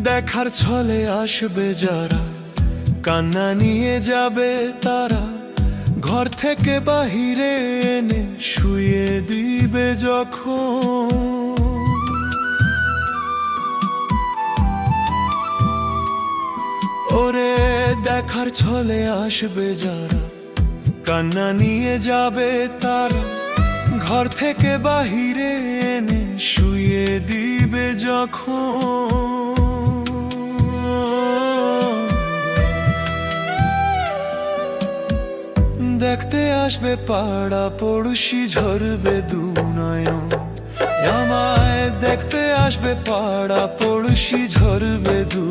দেখার ছলে আসবে যারা, কান্না নিয়ে যাবে তারা, ঘর থেকে বাহিরে এনে শুয়ে দিবে যখন। ওরে দেখার ছলে আসবে যারা, কান্না নিয়ে যাবে তারা, ঘর থেকে বাহিরে এনে শুয়ে দিবে যখন। দেখতে আসবে পাড়া পড়শি, ঝরবে দু নয়ন আমায়। দেখতে আসবে পাড়া পড়শি, ঝরবে দু